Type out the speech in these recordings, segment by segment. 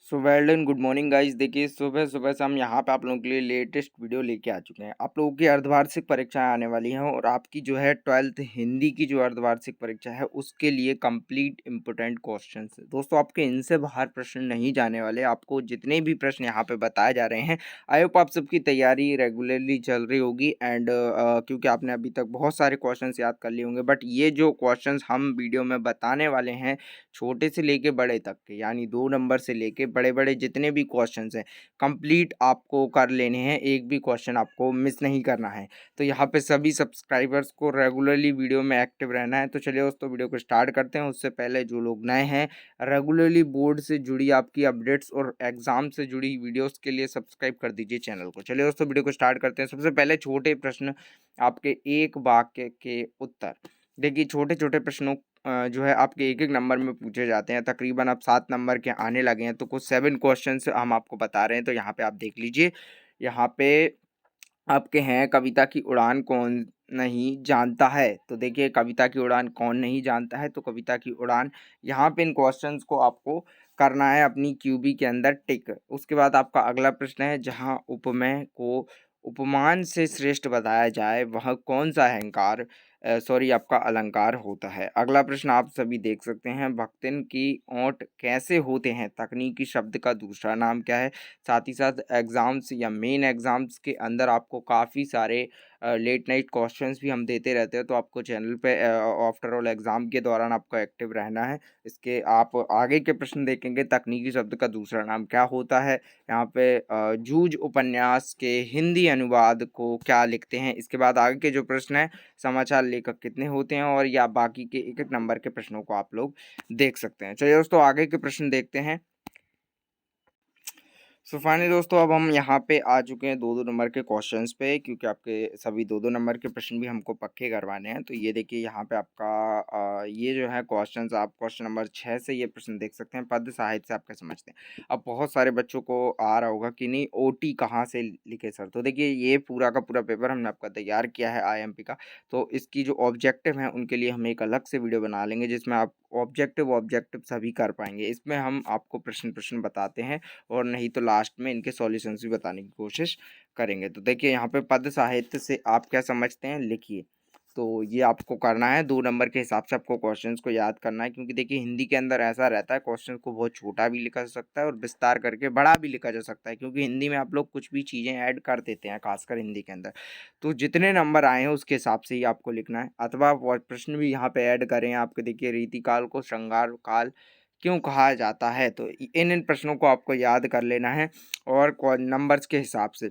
So well done good morning guys. देखिए सुबह सुबह से हम यहाँ पे आप लोगों के लिए लेटेस्ट वीडियो लेके आ चुके हैं। आप लोगों की अर्धवार्षिक परीक्षाएं आने वाली हैं और आपकी जो है 12th हिंदी की जो अर्धवार्षिक परीक्षा है उसके लिए कंप्लीट इंपोर्टेंट क्वेश्चंस है। दोस्तों आपके इनसे बाहर प्रश्न नहीं जाने वाले। आपको जितने भी प्रश्न यहाँ पे बताए जा रहे हैं आई होप आप सबकी तैयारी रेगुलरली चल रही होगी एंड क्योंकि आपने अभी तक बहुत सारे क्वेश्चन याद कर लिए होंगे, बट ये जो क्वेश्चन हम वीडियो में बताने वाले हैं छोटे से लेके बड़े तक के, यानी 2 नंबर से लेके बड़े-बड़े जितने भी क्वेश्चंस हैं कंप्लीट आपको कर लेने हैं, एक भी क्वेश्चन आपको मिस नहीं करना है। तो यहाँ पे सभी सब्सक्राइबर्स को रेगुलरली वीडियो में एक्टिव रहना है। तो चलिए दोस्तों वीडियो को स्टार्ट करते हैं। उससे पहले जो लोग नए हैं, रेगुलरली बोर्ड से जुड़ी आपकी अपडेट्स और एग्ज़ाम से जुड़ी वीडियोज़ के लिए सब्सक्राइब कर दीजिए चैनल को। चलिए दोस्तों वीडियो को स्टार्ट करते हैं। सबसे पहले छोटे प्रश्न, आपके एक वाक्य के उत्तर। देखिए छोटे-छोटे प्रश्नों जो है आपके एक-एक नंबर में पूछे जाते हैं। तकरीबन अब 7 नंबर के आने लगे हैं, तो कुछ 7 क्वेश्चन्स हम आपको बता रहे हैं, तो यहाँ पे आप देख लीजिए। यहाँ पे आपके हैं, कविता की उड़ान कौन नहीं जानता है? तो देखिए कविता की उड़ान कौन नहीं जानता है? तो कविता की उड़ान, यहाँ पे इन क्वेश्चंस को आपको करना है अपनी क्यूबी के अंदर टिक। उसके बाद आपका अगला प्रश्न है, जहाँ उपमेय को उपमान से श्रेष्ठ बताया जाए वह कौन-सा अलंकार सॉरी आपका अलंकार होता है? अगला प्रश्न आप सभी देख सकते हैं, भक्तिन की ओंठ कैसे होते हैं? तकनीकी शब्द का दूसरा नाम क्या है? साथ ही साथ एग्ज़ाम्स या मेन एग्ज़ाम्स के अंदर आपको काफ़ी सारे लेट नाइट क्वेश्चंस भी हम देते रहते हैं, तो आपको चैनल पे आफ्टर ऑल एग्ज़ाम के दौरान आपको एक्टिव रहना है। इसके आप आगे के प्रश्न देखेंगे, तकनीकी शब्द का दूसरा नाम क्या होता है? यहाँ पे जूझ उपन्यास के हिंदी अनुवाद को क्या लिखते हैं? इसके बाद आगे के जो प्रश्न हैं, समाचार लेखक कितने होते हैं, और या बाकी के एक-एक नंबर के प्रश्नों को आप लोग देख सकते हैं। चलिए दोस्तों आगे के प्रश्न देखते हैं। सो फाइनली दोस्तों अब हम यहाँ पे आ चुके हैं 2-2 नंबर के क्वेश्चंस पे, क्योंकि आपके सभी 2-2 नंबर के प्रश्न भी हमको पक्के करवाने हैं। तो ये देखिए यहाँ पे आपका ये जो है क्वेश्चंस, आप क्वेश्चन नंबर 6 से ये प्रश्न देख सकते हैं, पद्य साहित्य से आप क्या समझते हैं? अब बहुत सारे बच्चों को आ रहा होगा कि नहीं ओटी कहाँ से लिखे सर? तो देखिए ये पूरा का पूरा पेपर हमने आपका तैयार किया है आईएमपी का, तो इसकी जो ऑब्जेक्टिव हैं उनके लिए हम एक अलग से वीडियो बना लेंगे जिसमें आप ऑब्जेक्टिव सभी कर पाएँगे। इसमें हम आपको प्रश्न-प्रश्न बताते हैं और नहीं तो लास्ट में इनके सॉल्यूशंस भी बताने की कोशिश करेंगे। तो देखिए यहाँ पे पद्य साहित्य से आप क्या समझते हैं लिखिए। तो ये आपको करना है 2 नंबर के हिसाब से आपको क्वेश्चंस को याद करना है, क्योंकि देखिए हिंदी के अंदर ऐसा रहता है क्वेश्चन को बहुत छोटा भी लिखा जा सकता है और विस्तार करके बड़ा भी लिखा जा सकता है, क्योंकि हिंदी में आप लोग कुछ भी चीज़ें ऐड कर देते हैं खासकर हिंदी के अंदर। तो जितने नंबर आए हैं उसके हिसाब से ही आपको लिखना है, अथवा प्रश्न भी यहाँ पे ऐड करें आपके। देखिए रीतिकाल को श्रृंगार काल क्यों कहा जाता है? तो इन प्रश्नों को आपको याद कर लेना है और नंबर्स के हिसाब से,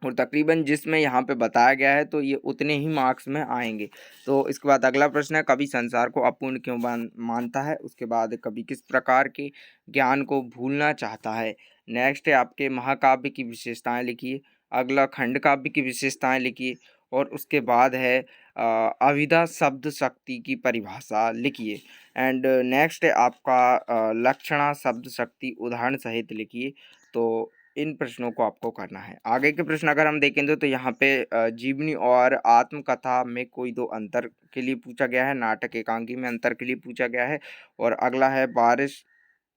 और तकरीबन जिसमें यहाँ पे बताया गया है तो ये उतने ही मार्क्स में आएँगे। तो इसके बाद अगला प्रश्न है, कवि संसार को अपूर्ण क्यों मानता है? उसके बाद कवि किस प्रकार के ज्ञान को भूलना चाहता है? नेक्स्ट है आपके महाकाव्य की विशेषताएँ लिखिए। अगला खंड काव्य की विशेषताएँ लिखिए, और उसके बाद है अभिधा शब्द शक्ति की परिभाषा लिखिए। एंड नेक्स्ट है आपका लक्षणा शब्द शक्ति उदाहरण सहित लिखिए। तो इन प्रश्नों को आपको करना है। आगे के प्रश्न अगर हम देखेंगे तो यहाँ पे जीवनी और आत्मकथा में कोई 2 अंतर के लिए पूछा गया है, नाटक एकांकी में अंतर के लिए पूछा गया है, और अगला है बारिश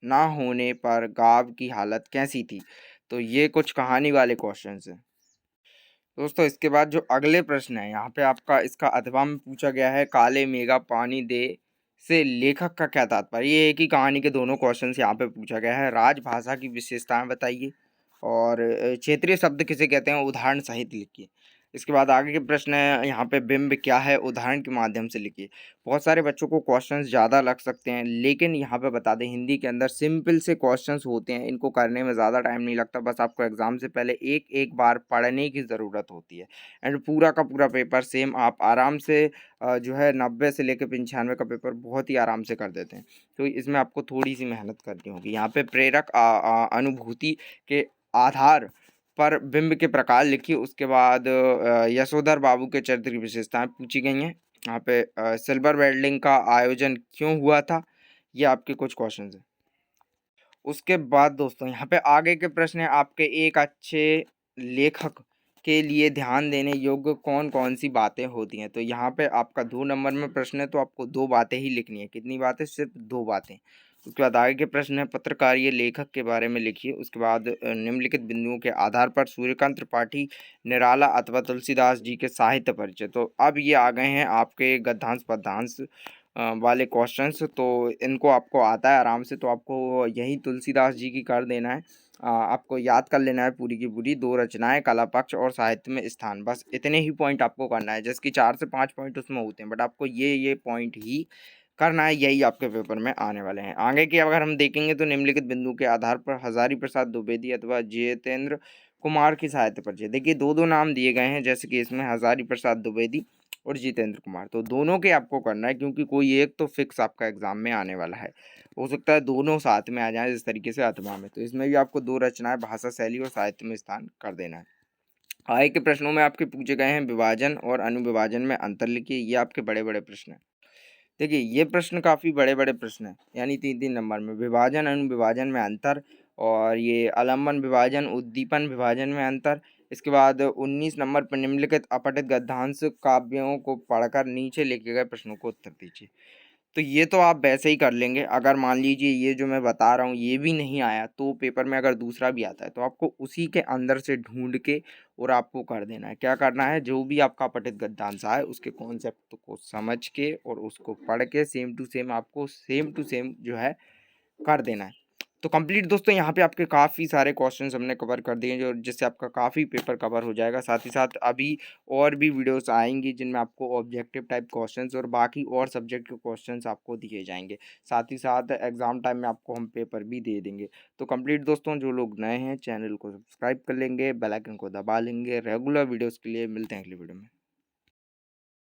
ना होने पर गाँव की हालत कैसी थी? तो ये कुछ कहानी वाले क्वेश्चंस हैं। दोस्तों इसके बाद जो अगले प्रश्न है यहाँ पे आपका इसका अथवा में पूछा गया है, काले मेघा पानी दे से लेखक का क्या तात्पर्य? ये एक ही कहानी के दोनों क्वेश्चंस यहाँ पे पूछा गया है। राजभाषा की विशेषताएं बताइए, और क्षेत्रीय शब्द किसे कहते हैं उदाहरण सहित लिखिए। इसके बाद आगे के प्रश्न है, यहाँ पे बिंब क्या है उदाहरण के माध्यम से लिखिए। बहुत सारे बच्चों को क्वेश्चंस ज़्यादा लग सकते हैं, लेकिन यहाँ पे बता दें हिंदी के अंदर सिंपल से क्वेश्चंस होते हैं, इनको करने में ज़्यादा टाइम नहीं लगता, बस आपको एग्ज़ाम से पहले एक एक बार पढ़ने की ज़रूरत होती है। एंड पूरा का पूरा पेपर सेम आप आराम से जो है 90 से लेकर 95 का पेपर बहुत ही आराम से कर देते हैं। तो इसमें आपको थोड़ी सी मेहनत करनी होगी। यहाँ पे प्रेरक अनुभूति के आधार पर बिंब के प्रकार लिखिए। उसके बाद यशोधर बाबू के चरित्र की विशेषताएं पूछी गई हैं। यहाँ पे सिल्वर वेल्डिंग का आयोजन क्यों हुआ था? ये आपके कुछ क्वेश्चन हैं। उसके बाद दोस्तों यहाँ पे आगे के प्रश्न है, आपके एक अच्छे लेखक के लिए ध्यान देने योग्य कौन कौन सी बातें होती हैं? तो यहाँ पे आपका 2 नंबर में प्रश्न है, तो आपको 2 बातें ही लिखनी है। कितनी बातें? सिर्फ 2 बातें। उसके बाद आगे के प्रश्न है, पत्रकारिता लेखक के बारे में लिखिए। उसके बाद निम्नलिखित बिंदुओं के आधार पर सूर्यकांत त्रिपाठी, निराला अथवा तुलसीदास जी के साहित्य परिचय। तो अब ये आ गए हैं आपके गद्यांश पद्यांश वाले क्वेश्चंस, तो इनको आपको आता है आराम से, तो आपको यही तुलसीदास जी की कर देना है। आपको याद कर लेना है पूरी की पूरी, 2 रचनाएँ, कला पक्ष और साहित्य में स्थान, बस इतने ही पॉइंट आपको करना है। जैसे कि 4 से 5 पॉइंट उसमें होते हैं, बट आपको ये पॉइंट ही करना है, यही आपके पेपर में आने वाले हैं। आगे की अगर हम देखेंगे तो निम्नलिखित बिंदु के आधार पर हजारी प्रसाद द्विवेदी अथवा जितेंद्र कुमार की साहित्य परिचय। देखिए 2-2 नाम दिए गए हैं, जैसे कि इसमें हजारी प्रसाद द्विवेदी और जितेंद्र कुमार, तो दोनों के आपको करना है, क्योंकि कोई एक तो फिक्स आपका एग्जाम में आने वाला है। हो सकता है दोनों साथ में आ जाएं इस तरीके से अथवा में, तो इसमें भी आपको 2 रचनाएं, भाषा शैली और साहित्य में स्थान कर देना है। आगे के प्रश्नों में आपके पूछे गए हैं, विभाजन और अनुविभाजन में अंतर लिखिए। ये आपके बड़े बड़े प्रश्न हैं। देखिए ये प्रश्न काफ़ी बड़े-बड़े प्रश्न हैं, यानी 3-3 नंबर में। विभाजन, अनुविभाजन में अंतर, और ये आलम्बन विभाजन, उद्दीपन विभाजन में अंतर। इसके बाद 19 नंबर पर निम्नलिखित अपठित गद्यांश काव्यों को पढ़कर नीचे लिखे गए प्रश्नों को उत्तर दीजिए। तो ये तो आप वैसे ही कर लेंगे। अगर मान लीजिए ये जो मैं बता रहा हूँ ये भी नहीं आया, तो पेपर में अगर दूसरा भी आता है तो आपको उसी के अंदर से ढूँढ के और आपको कर देना है। क्या करना है, जो भी आपका पठित गद्यांश आए उसके कॉन्सेप्ट को समझ के और उसको पढ़ के सेम टू सेम आपको सेम टू सेम जो है कर देना है। तो कंप्लीट दोस्तों यहाँ पे आपके काफ़ी सारे क्वेश्चंस हमने कवर कर दिए, जो जिससे आपका काफ़ी पेपर कवर हो जाएगा। साथ ही साथ अभी और भी वीडियोस आएंगी जिनमें आपको ऑब्जेक्टिव टाइप क्वेश्चंस और बाकी और सब्जेक्ट के क्वेश्चंस आपको दिए जाएंगे। साथ ही साथ एग्ज़ाम टाइम में आपको हम पेपर भी दे देंगे। तो कंप्लीट दोस्तों, जो लोग नए हैं चैनल को सब्सक्राइब कर लेंगे, बेल आइकन को दबा लेंगे। रेगुलर वीडियोज़ के लिए मिलते हैं अगली वीडियो में।